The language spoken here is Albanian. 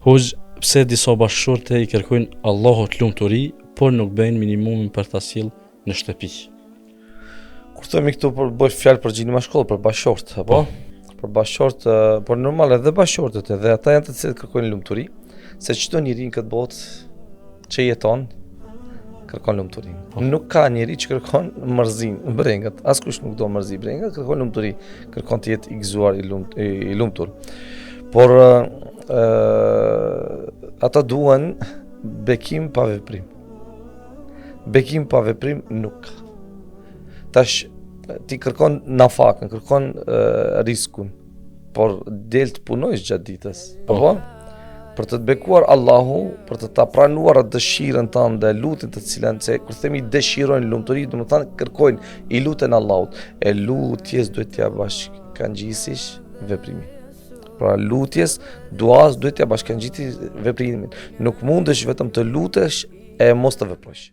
Hoxh, pse disa bashkëshorte i kërkojnë Allahut lumturi, por nuk bëjnë minimumin për ta sjellë në shtëpi? Kur themi këtu për bëj fjalë për gjinimin e shkollë, për bashkëshort, apo? Për bashkëshort, por normal edhe bashkëshortet edhe ata janë të cilët kërkojnë lumturi, se çdo njeri në këtë botë që jeton kërkon lumturinë. Nuk ka njeri që kërkon mërzinë, brengat. Askush nuk do mërzi brengat, kërkon lumturi, kërkon të jetë i gëzuar, i lumtur. Por ata duan bekim pa veprim. Bekim pa veprim nuk ka. Tash ti kërkon nafakën, kërkon riskun, por del të punojsh gjatë ditës. Po? Për të të bekuar Allahu, për të ta pranuar atë dëshirën tënde, lutjen të cilën, se kur themi dëshirojnë lumturi, do të thonë kërkojnë, i luten Allahut. E lutjes duhet t'ja bashkangjisish veprimin. Pra lutjes, duas duhet t'ja bashkangjisish veprimin. Nuk mundesh vetëm të lutesh e mos të veprosh.